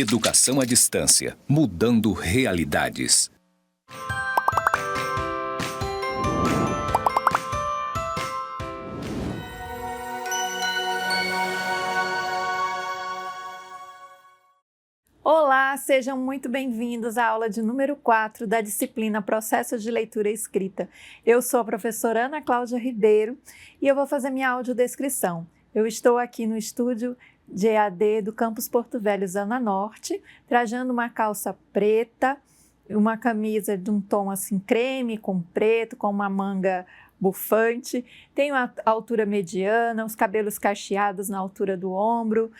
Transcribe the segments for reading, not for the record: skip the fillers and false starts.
Educação à distância, mudando realidades. Olá, sejam muito bem-vindos à aula de número 4 da disciplina Processos de Leitura e Escrita. Eu sou a professora Ana Cláudia Ribeiro e eu vou fazer minha audiodescrição. Eu estou aqui no estúdio de EAD do Campus Porto Velho, Zona Norte, trajando uma calça preta, uma camisa de um tom assim creme com preto, com uma manga bufante. Tenho a altura mediana, os cabelos cacheados na altura do ombro,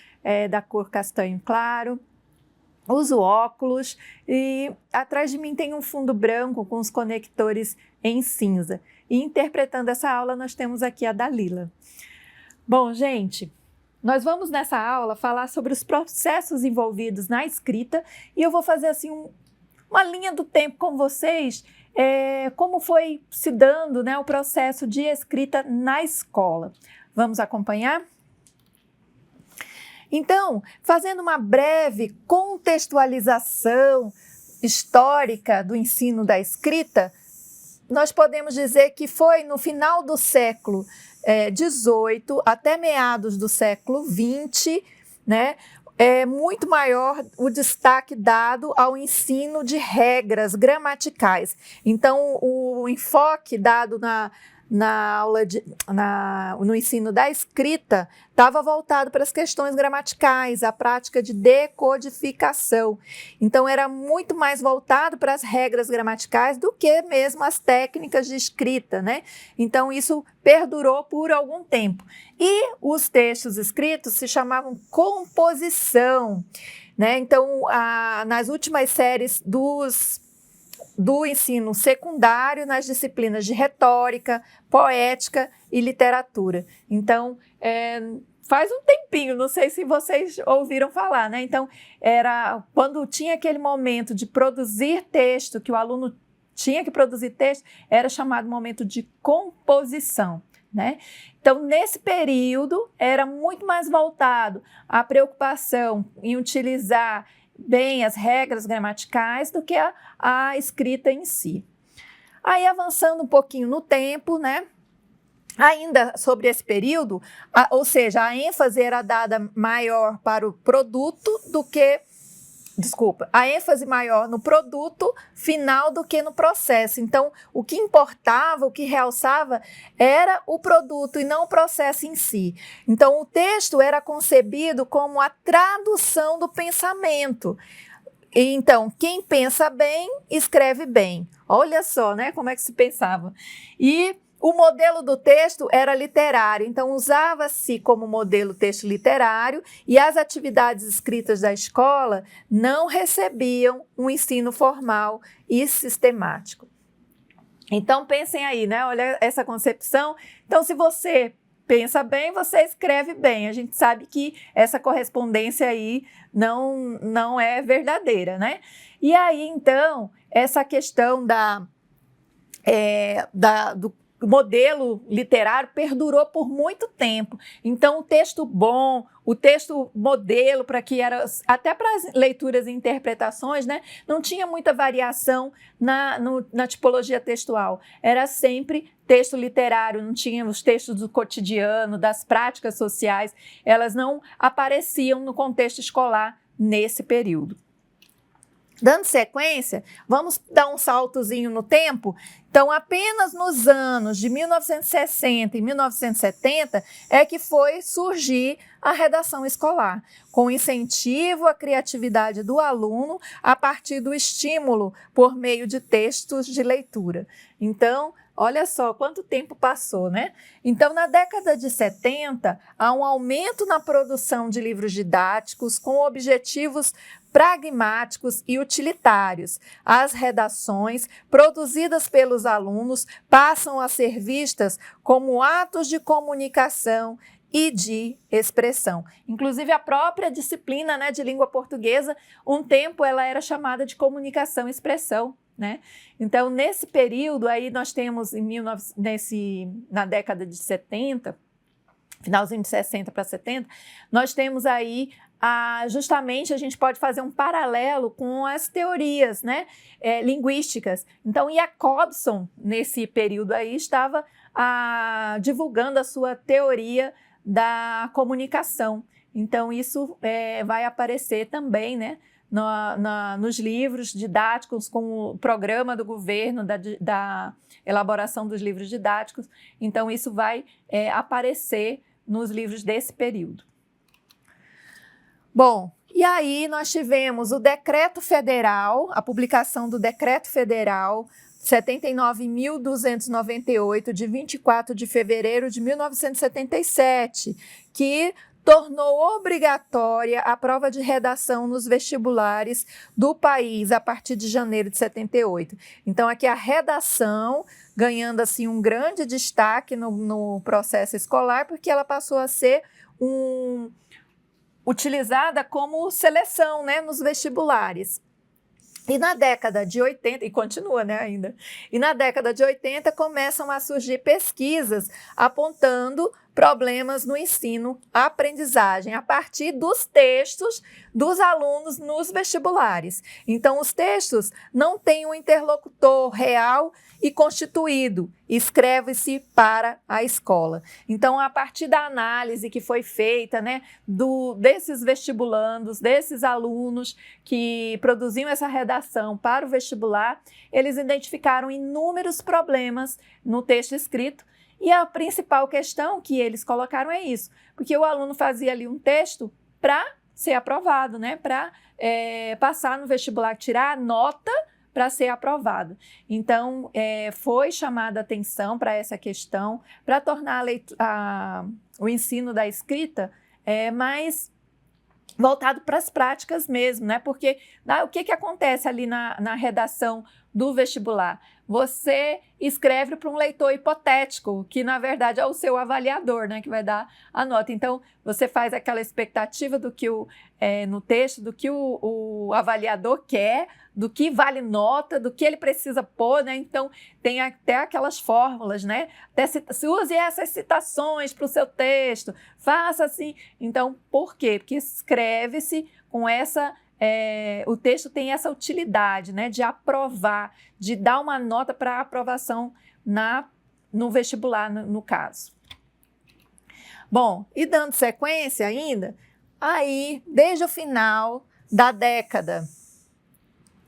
da cor castanho claro. Uso óculos e atrás de mim tem um fundo branco com os conectores em cinza. E interpretando essa aula nós temos aqui a Dalila. Bom, gente, nós vamos nessa aula falar sobre os processos envolvidos na escrita e eu vou fazer assim uma linha do tempo com vocês, como foi se dando, né, o processo de escrita na escola. Vamos acompanhar? Então, fazendo uma breve contextualização histórica do ensino da escrita, nós podemos dizer que foi no final do século XVIII até meados do século XX, né, muito maior o destaque dado ao ensino de regras gramaticais. Então, o enfoque dado no ensino da escrita estava voltado para as questões gramaticais, a prática de decodificação. Então, era muito mais voltado para as regras gramaticais do que mesmo as técnicas de escrita, né? Então, isso perdurou por algum tempo. E os textos escritos se chamavam composição, né? Então, nas últimas séries do ensino secundário, nas disciplinas de retórica, poética e literatura. Então, faz um tempinho, não sei se vocês ouviram falar, né? Então, era quando tinha aquele momento de produzir texto, que o aluno tinha que produzir texto, era chamado momento de composição, né? Então, nesse período, era muito mais voltado à preocupação em utilizar bem as regras gramaticais do que a escrita em si. Aí, avançando um pouquinho no tempo, né? Ainda sobre esse período, ou seja, a ênfase era dada maior para o produto do que... Desculpa, a ênfase maior no produto final do que no processo. Então, o que importava, o que realçava era o produto e não o processo em si. Então, o texto era concebido como a tradução do pensamento. Então, quem pensa bem, escreve bem. Olha só, né, como é que se pensava. E o modelo do texto era literário, então usava-se como modelo texto literário e as atividades escritas da escola não recebiam um ensino formal e sistemático. Então pensem aí, né? Olha essa concepção. Então, se você pensa bem, você escreve bem. A gente sabe que essa correspondência aí não é verdadeira, né? E aí, então, essa questão do modelo literário perdurou por muito tempo. Então, o texto bom, o texto modelo, até para as leituras e interpretações, né, não tinha muita variação na tipologia textual. Era sempre texto literário, não tinha os textos do cotidiano, das práticas sociais, elas não apareciam no contexto escolar nesse período. Dando sequência, vamos dar um saltozinho no tempo. Então, apenas nos anos de 1960 e 1970 é que foi surgir a redação escolar, com incentivo à criatividade do aluno a partir do estímulo por meio de textos de leitura. Então, olha só quanto tempo passou, né? Então, na década de 70, há um aumento na produção de livros didáticos com objetivos pragmáticos e utilitários. As redações produzidas pelos alunos passam a ser vistas como atos de comunicação e de expressão. Inclusive, a própria disciplina, né, de língua portuguesa, um tempo ela era chamada de comunicação e expressão, né? Então, nesse período, aí nós temos, na década de 70, finalzinho de 60 para 70, nós temos aí justamente a gente pode fazer um paralelo com as teorias, né, linguísticas. Então, Jacobson, nesse período aí, estava divulgando a sua teoria da comunicação. Então, isso vai aparecer também, né, nos livros didáticos, com o programa do governo da elaboração dos livros didáticos. Então, isso vai aparecer nos livros desse período. Bom, e aí nós tivemos o Decreto Federal, a publicação do Decreto Federal 79.298, de 24 de fevereiro de 1977, que tornou obrigatória a prova de redação nos vestibulares do país a partir de janeiro de 78. Então, aqui a redação ganhando assim um grande destaque no processo escolar, porque ela passou a ser utilizada como seleção, né, nos vestibulares. E na década de 80, e continua, né, ainda, e na década de 80 começam a surgir pesquisas apontando problemas no ensino-aprendizagem a partir dos textos dos alunos nos vestibulares. Então, os textos não têm um interlocutor real e constituído, escreve-se para a escola. Então, a partir da análise que foi feita, né, desses vestibulandos, desses alunos que produziam essa redação para o vestibular, eles identificaram inúmeros problemas no texto escrito. E a principal questão que eles colocaram é isso, porque o aluno fazia ali um texto para ser aprovado, né, para passar no vestibular, tirar a nota para ser aprovado. Então, foi chamada a atenção para essa questão, para tornar o ensino da escrita mais voltado para as práticas mesmo, né? Porque o que acontece ali na redação do vestibular? Você escreve para um leitor hipotético, que na verdade é o seu avaliador, né, que vai dar a nota. Então, você faz aquela expectativa do que no texto, do que o avaliador quer, do que vale nota, do que ele precisa pôr, né? Então, tem até aquelas fórmulas, né? Se use essas citações para o seu texto, faça assim. Então, por quê? Porque escreve-se com essa... o texto tem essa utilidade, né, de aprovar, de dar uma nota para aprovação no vestibular, no caso. Bom, e dando sequência ainda, aí, desde o final da década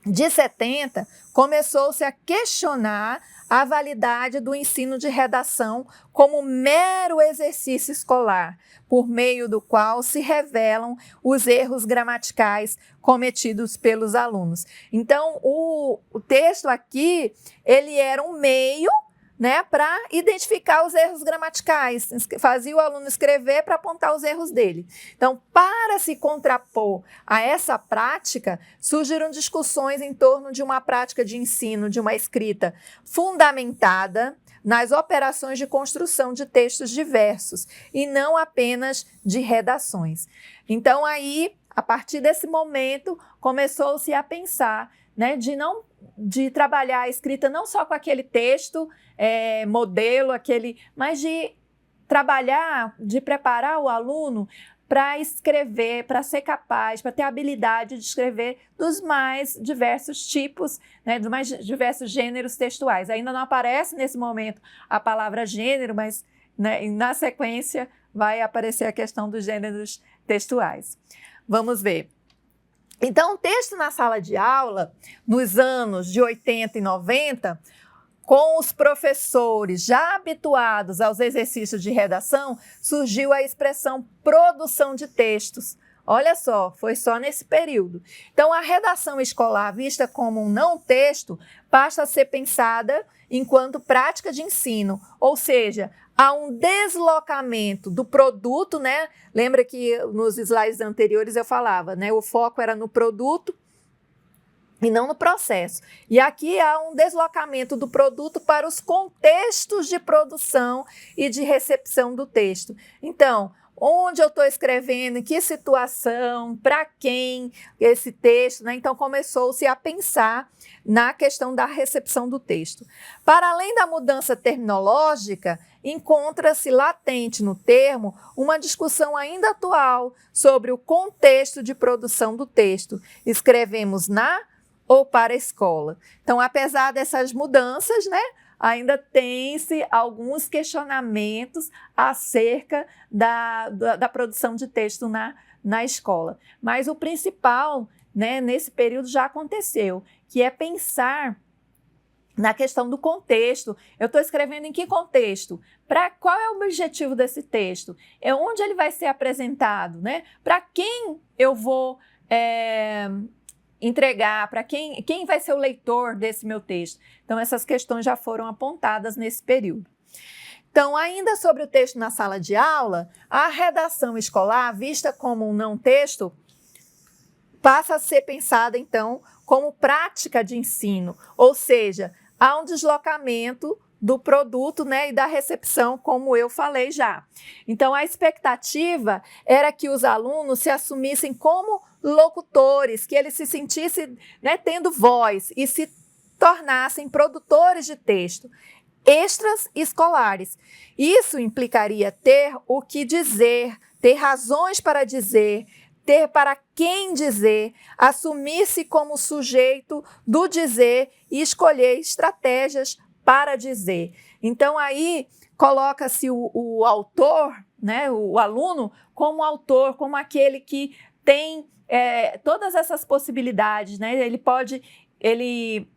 de 70, começou-se a questionar a validade do ensino de redação como mero exercício escolar, por meio do qual se revelam os erros gramaticais cometidos pelos alunos. Então, o texto aqui, ele era um meio, né, para identificar os erros gramaticais, fazia o aluno escrever para apontar os erros dele. Então, para se contrapor a essa prática, surgiram discussões em torno de uma prática de ensino, de uma escrita fundamentada nas operações de construção de textos diversos e não apenas de redações. Então, aí, a partir desse momento, começou-se a pensar, né, de trabalhar a escrita não só com aquele texto, modelo, mas de trabalhar, de preparar o aluno para escrever, para ser capaz, para ter a habilidade de escrever dos mais diversos tipos, né, dos mais diversos gêneros textuais. Ainda não aparece nesse momento a palavra gênero, mas, né, na sequência vai aparecer a questão dos gêneros textuais. Vamos ver. Então, o texto na sala de aula, nos anos de 80 e 90, com os professores já habituados aos exercícios de redação, surgiu a expressão produção de textos. Olha só, foi só nesse período. Então, a redação escolar, vista como um não-texto, passa a ser pensada enquanto prática de ensino, ou seja, há um deslocamento do produto, né? Lembra que nos slides anteriores eu falava, né? O foco era no produto e não no processo. E aqui há um deslocamento do produto para os contextos de produção e de recepção do texto. Então, onde eu estou escrevendo, em que situação, para quem esse texto, né? Então começou-se a pensar na questão da recepção do texto. Para além da mudança terminológica, encontra-se latente no termo uma discussão ainda atual sobre o contexto de produção do texto. Escrevemos na ou para a escola. Então, apesar dessas mudanças, né, ainda tem-se alguns questionamentos acerca da produção de texto na escola. Mas o principal, né, nesse período já aconteceu, que é pensar na questão do contexto. Eu estou escrevendo em que contexto? Qual é o objetivo desse texto? É onde ele vai ser apresentado, né? Para quem eu vou entregar, para quem vai ser o leitor desse meu texto? Então, essas questões já foram apontadas nesse período. Então, ainda sobre o texto na sala de aula, a redação escolar, vista como um não-texto, passa a ser pensada, então, como prática de ensino, ou seja, há um deslocamento do produto, né, e da recepção, como eu falei já. Então, a expectativa era que os alunos se assumissem como locutores, que eles se sentissem, né, tendo voz e se tornassem produtores de texto extras escolares. Isso implicaria ter o que dizer, ter razões para dizer, ter para quem dizer, assumir-se como sujeito do dizer e escolher estratégias para dizer. Então, aí coloca-se o autor, né, o aluno, como autor, como aquele que tem todas essas possibilidades, né? Ele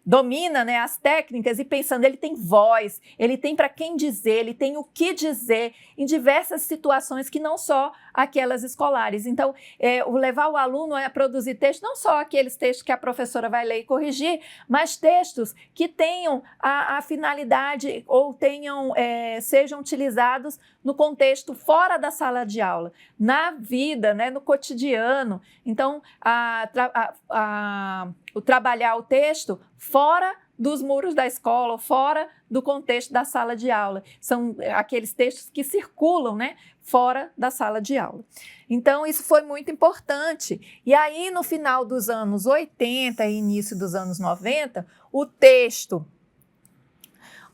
domina, né, as técnicas e pensando, ele tem voz, ele tem para quem dizer, ele tem o que dizer em diversas situações que não só aquelas escolares. Então, levar o aluno a produzir textos, não só aqueles textos que a professora vai ler e corrigir, mas textos que tenham a finalidade ou sejam utilizados no contexto fora da sala de aula, na vida, né, no cotidiano. Então, o trabalhar o texto fora dos muros da escola, fora do contexto da sala de aula. São aqueles textos que circulam, né, fora da sala de aula. Então, isso foi muito importante. E aí, no final dos anos 80 e início dos anos 90, o texto,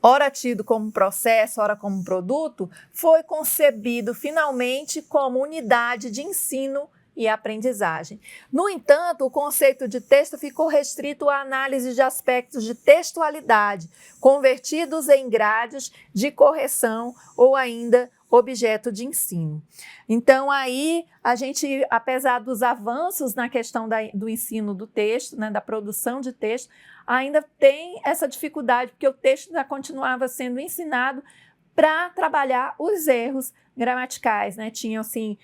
ora tido como processo, ora como produto, foi concebido finalmente como unidade de ensino e aprendizagem. No entanto, o conceito de texto ficou restrito à análise de aspectos de textualidade, convertidos em grades de correção ou ainda objeto de ensino. Então, aí, a gente, apesar dos avanços na questão do ensino do texto, né, da produção de texto, ainda tem essa dificuldade, porque o texto já continuava sendo ensinado para trabalhar os erros gramaticais, né? Tinham, assim,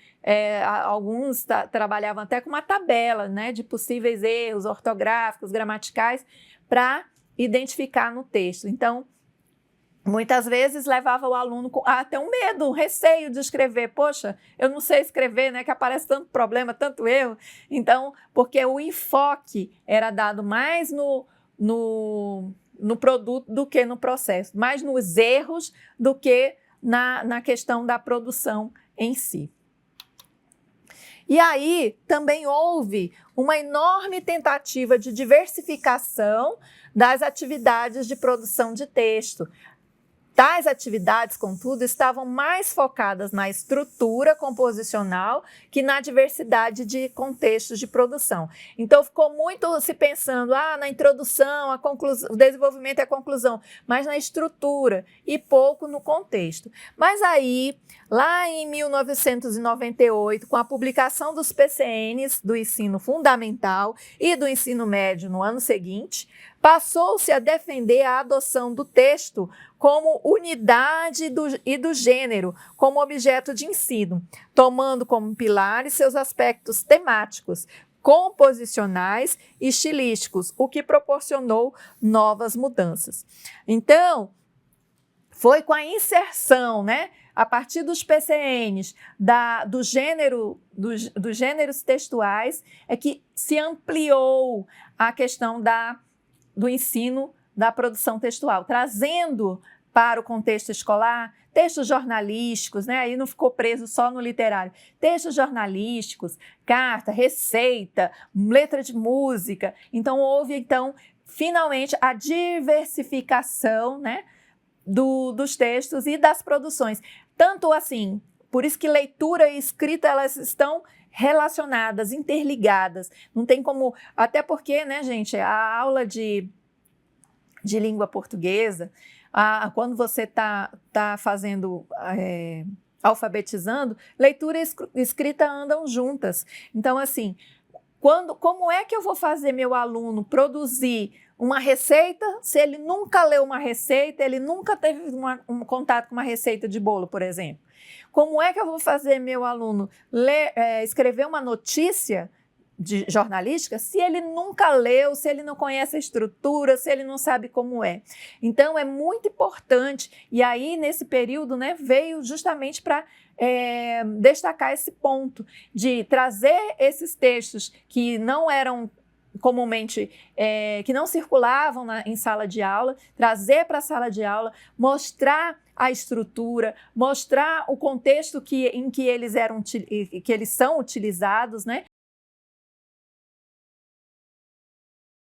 alguns trabalhavam até com uma tabela, né, de possíveis erros ortográficos, gramaticais, para identificar no texto. Então, muitas vezes levava o aluno a ter um medo, um receio de escrever. Poxa, eu não sei escrever, né? Que aparece tanto problema, tanto erro. Então, porque o enfoque era dado mais no produto do que no processo, mais nos erros do que na questão da produção em si. E aí também houve uma enorme tentativa de diversificação das atividades de produção de texto. Tais atividades, contudo, estavam mais focadas na estrutura composicional que na diversidade de contextos de produção. Então, ficou muito se pensando na introdução, a conclusão, o desenvolvimento e a conclusão, mas na estrutura e pouco no contexto. Mas aí, lá em 1998, com a publicação dos PCNs do ensino fundamental e do ensino médio no ano seguinte, passou-se a defender a adoção do texto como unidade e do gênero, como objeto de ensino, tomando como pilares seus aspectos temáticos, composicionais e estilísticos, o que proporcionou novas mudanças. Então, foi com a inserção, né, a partir dos PCNs, dos gêneros textuais, é que se ampliou a questão do ensino da produção textual, trazendo para o contexto escolar, textos jornalísticos, né? Aí não ficou preso só no literário. Textos jornalísticos, carta, receita, letra de música. Então, houve, finalmente, a diversificação, né, dos textos e das produções. Tanto assim, por isso que leitura e escrita, elas estão relacionadas, interligadas. Não tem como... Até porque, né, gente, a aula de língua portuguesa, quando você está fazendo, alfabetizando, leitura e escrita andam juntas. Então, assim, como é que eu vou fazer meu aluno produzir uma receita se ele nunca leu uma receita, ele nunca teve um contato com uma receita de bolo, por exemplo? Como é que eu vou fazer meu aluno escrever uma notícia jornalística se ele nunca leu, se ele não conhece a estrutura, se ele não sabe como é? Então, é muito importante. E aí, nesse período, né, veio justamente para destacar esse ponto de trazer esses textos que não eram comumente, que não circulavam em sala de aula, trazer para a sala de aula, mostrar a estrutura, mostrar o contexto em que eles são utilizados, né?